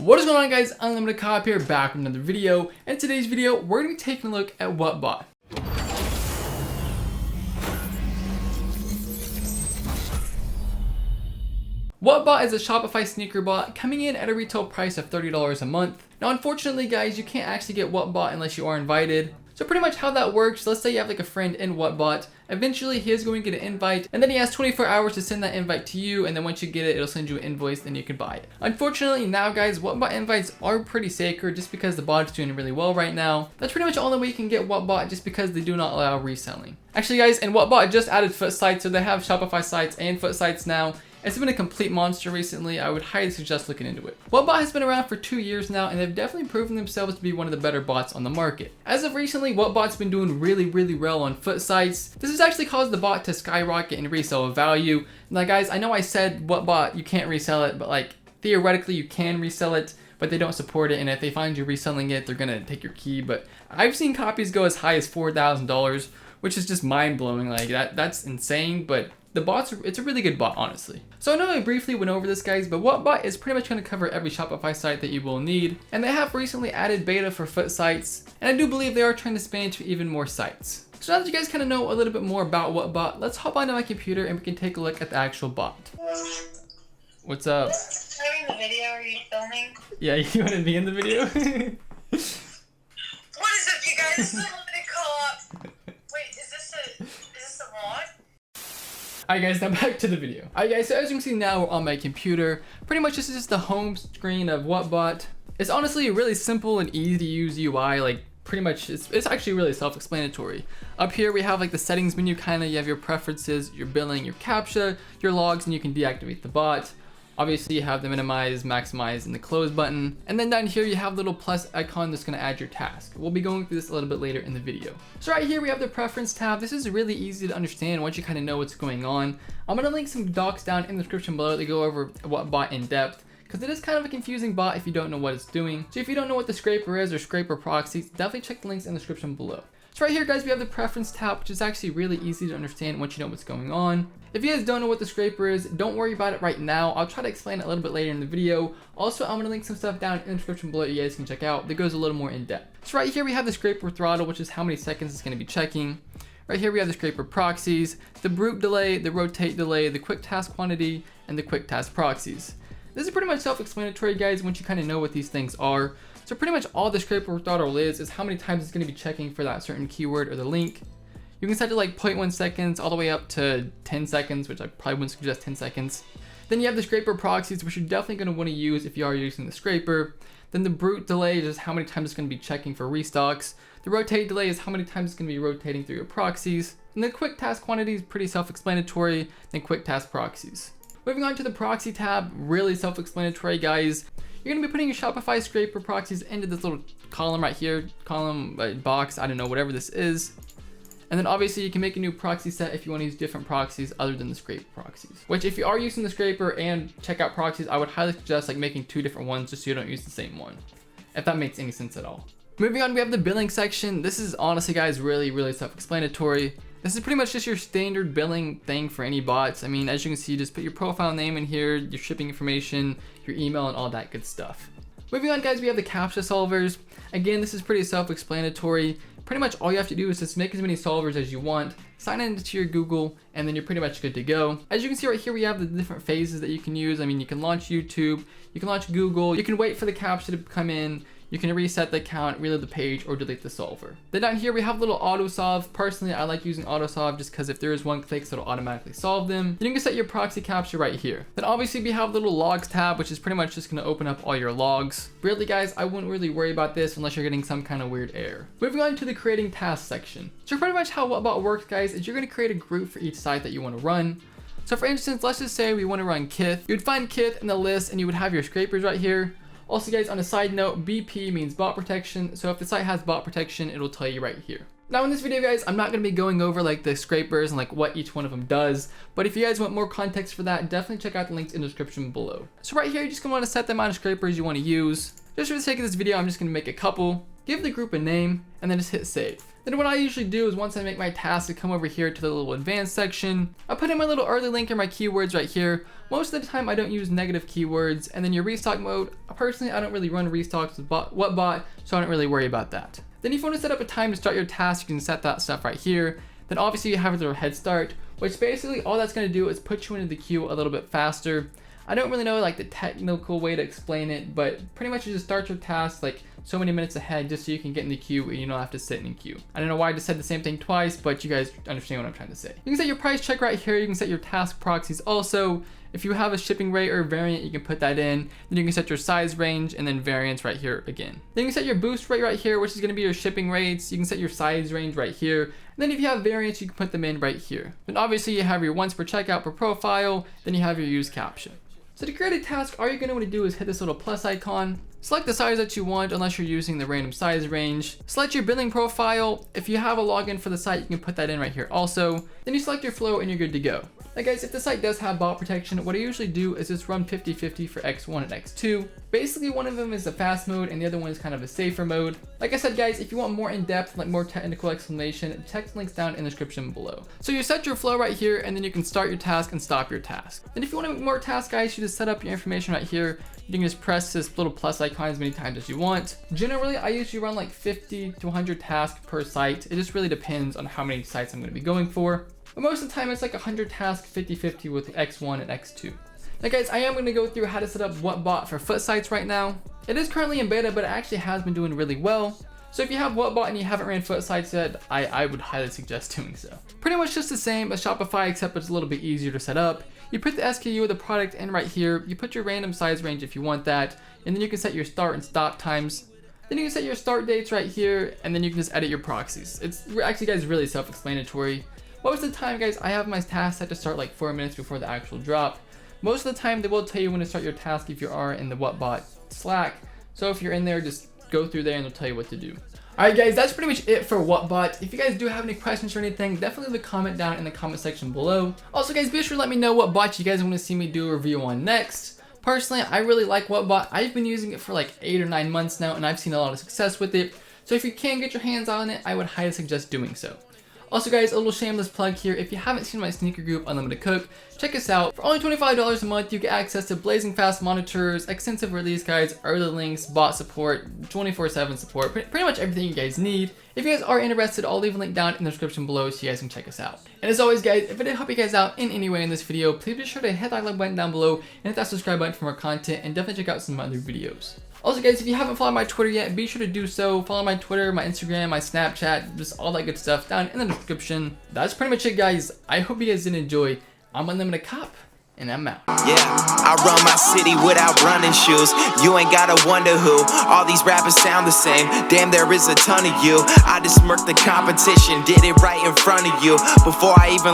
What is going on, guys? UnlimitedCop here, back with another video. In today's video, we're going to be taking a look at WhatBot. WhatBot is a Shopify sneaker bot coming in at a retail price of $30 a month. Now, unfortunately, guys, you can't actually get WhatBot unless you are invited. So pretty much how that works, let's say you have like a friend in WhatBot, eventually he is going to get an invite, and then he has 24 hours to send that invite to you, and then once you get it, it'll send you an invoice, then you can buy it. Unfortunately now, guys, WhatBot invites are pretty sacred just because the bot is doing really well right now. That's pretty much the only way you can get WhatBot, just because they do not allow reselling. Actually, guys, and WhatBot just added foot sites, so they have Shopify sites and foot sites now. It's been a complete monster recently. I would highly suggest looking into it. WhatBot has been around for 2 years now, and they've definitely proven themselves to be one of the better bots on the market. As of recently, WhatBot's been doing really well on foot sites. This has actually caused the bot to skyrocket in resale value. Now, guys, I know I said WhatBot, you can't resell it, but like theoretically you can resell it, but they don't support it, and if they find you reselling it, they're gonna take your key. But I've seen copies go as high as $4,000, which is just mind-blowing. Like that's insane, but the bot's, it's a really good bot, honestly. So I know I briefly went over this, guys, but WhatBot is pretty much going to cover every Shopify site that you will need. And they have recently added beta for foot sites, and I do believe they are trying to expand to even more sites. So now that you guys kind of know a little bit more about WhatBot, let's hop onto my computer and we can take a look at the actual bot. What's up? Are you in the video? Are you filming? Yeah, you want to be in the video? What is up, you guys? This is UnlimitedCop. Wait, is this a vlog? Alright, guys, now back to the video. Alright, guys, so as you can see now, we're on my computer. Pretty much this is just the home screen of WhatBot. It's honestly a really simple and easy to use UI. Like pretty much it's actually really self-explanatory. Up here we have like the settings menu, kind of. You have your preferences, your billing, your captcha, your logs, and you can deactivate the bot. Obviously you have the minimize, maximize, and the close button. And then down here you have the little plus icon that's going to add your task. We'll be going through this a little bit later in the video. So right here we have the preference tab. This is really easy to understand once you kind of know what's going on. I'm going to link some docs down in the description below to go over WhatBot in depth, because it is kind of a confusing bot if you don't know what it's doing. So if you don't know what the scraper is or scraper proxies, definitely check the links in the description below. So right here, guys, we have the preference tab, which is actually really easy to understand once you know what's going on. If you guys don't know what the scraper is, don't worry about it right now. I'll try to explain it a little bit later in the video. Also, I'm going to link some stuff down in the description below you guys can check out that goes a little more in depth. So right here we have the scraper throttle, which is how many seconds it's going to be checking. Right here we have the scraper proxies, the brute delay, the rotate delay, the quick task quantity, and the quick task proxies. This is pretty much self-explanatory, guys, once you kind of know what these things are. So pretty much all the scraper throttle is how many times it's going to be checking for that certain keyword or the link. You can set to like 0.1 seconds all the way up to 10 seconds, which I probably wouldn't suggest 10 seconds. Then you have the scraper proxies, which you're definitely going to want to use if you are using the scraper. Then the brute delay is just how many times it's going to be checking for restocks. The rotate delay is how many times it's going to be rotating through your proxies. And the quick task quantity is pretty self-explanatory. Then quick task proxies. Moving on to the proxy tab, really self-explanatory, guys. You're going to be putting your Shopify scraper proxies into this little column right here, box, I don't know, whatever this is. And then obviously you can make a new proxy set if you want to use different proxies other than the scraper proxies. Which if you are using the scraper and checkout proxies, I would highly suggest like making 2 different ones just so you don't use the same one. If that makes any sense at all. Moving on, we have the billing section. This is honestly, guys, really self-explanatory. This is pretty much just your standard billing thing for any bots. I mean, as you can see, just put your profile name in here, your shipping information, your email, and all that good stuff. Moving on, guys, we have the captcha solvers. Again, this is pretty self-explanatory. Pretty much all you have to do is just make as many solvers as you want, sign into your Google, and then you're pretty much good to go. As you can see right here, we have the different phases that you can use. I mean, you can launch YouTube, you can launch Google, you can wait for the captcha to come in, you can reset the account, reload the page, or delete the solver. Then down here, we have little auto solve. Personally, I like using auto solve just because if there is one click, so it'll automatically solve them. Then you can set your proxy captcha right here. Then obviously we have the little logs tab, which is pretty much just gonna open up all your logs. Really, guys, I wouldn't really worry about this unless you're getting some kind of weird error. Moving on to the creating tasks section. So pretty much how WhatBot works, guys, is you're gonna create a group for each site that you wanna run. So for instance, let's just say we wanna run Kith. You would find Kith in the list and you would have your scrapers right here. Also, guys, on a side note, BP means bot protection. So if the site has bot protection, it'll tell you right here. Now in this video, guys, I'm not going to be going over like the scrapers and like what each one of them does. But if you guys want more context for that, definitely check out the links in the description below. So right here, you're just going to want to set the amount of scrapers you want to use. Just for the sake of this video, I'm just going to make a couple, give the group a name, and then just hit save. Then what I usually do is once I make my task, I come over here to the little advanced section. I put in my little early link and my keywords right here. Most of the time I don't use negative keywords. And then your restock mode, personally I don't really run restocks with WhatBot, so I don't really worry about that. Then if you want to set up a time to start your task, you can set that stuff right here. Then obviously you have a little head start, which basically all that's going to do is put you into the queue a little bit faster. I don't really know like the technical way to explain it, but pretty much you just start your task like so many minutes ahead just so you can get in the queue and you don't have to sit in the queue. I don't know why I just said the same thing twice, but you guys understand what I'm trying to say. You can set your price check right here. You can set your task proxies also. If you have a shipping rate or variant, you can put that in. Then you can set your size range and then variants right here again. Then you can set your boost rate right here, which is going to be your shipping rates. You can set your size range right here. And then if you have variants, you can put them in right here. Then obviously you have your once per checkout per profile. Then you have your use caption. So to create a task, all you're going to want to do is hit this little plus icon. Select the size that you want unless you're using the random size range. Select your billing profile. If you have a login for the site, you can put that in right here also. Then you select your flow and you're good to go. Now guys, if the site does have bot protection, what I usually do is just run 50-50 for X1 and X2. Basically one of them is the fast mode and the other one is kind of a safer mode. Like I said guys, if you want more in-depth, like more technical explanation, check the links down in the description below. So you set your flow right here and then you can start your task and stop your task. Then if you want to make more tasks guys, you just set up your information right here. You can just press this little plus icon as many times as you want. Generally, I usually run like 50 to 100 tasks per site. It just really depends on how many sites I'm going to be going for. But most of the time, it's like 100 tasks, 50-50 with X1 and X2. Now guys, I am going to go through how to set up WhatBot for foot sites right now. It is currently in beta, but it actually has been doing really well. So if you have WhatBot and you haven't ran foot sites yet, I would highly suggest doing so. Pretty much just the same as Shopify, except it's a little bit easier to set up. You put the SKU of the product in right here. You put your random size range if you want that. And then you can set your start and stop times. Then you can set your start dates right here. And then you can just edit your proxies. It's actually guys really self-explanatory. Most of the time guys, I have my task set to start like 4 minutes before the actual drop. Most of the time they will tell you when to start your task if you are in the WhatBot Slack. So if you're in there, just go through there and they'll tell you what to do. Alright guys, that's pretty much it for WhatBot. If you guys do have any questions or anything, definitely leave a comment down in the comment section below. Also guys, be sure to let me know what bot you guys want to see me do a review on next. Personally, I really like WhatBot. I've been using it for like 8 or 9 months now and I've seen a lot of success with it. So if you can get your hands on it, I would highly suggest doing so. Also guys, a little shameless plug here. If you haven't seen my sneaker group, UnlimitedCop, check us out. For only $25 a month, you get access to blazing fast monitors, extensive release guides, early links, bot support, 24/7 support, pretty much everything you guys need. If you guys are interested, I'll leave a link down in the description below so you guys can check us out. And as always guys, if it did help you guys out in any way in this video, please be sure to hit that like button down below and hit that subscribe button for more content, and definitely check out some other videos. Also guys, if you haven't followed my Twitter yet, be sure to do so. Follow my Twitter, my Instagram, my Snapchat, just all that good stuff down in the description. That's pretty much it guys. I hope you guys did enjoy. I'm UnlimitedCop, and I'm out. Yeah, I run my city without running shoes. You ain't gotta wonder who. All these rappers sound the same. Damn, there is a ton of you. I just smirked the competition, did it right in front of you. Before I even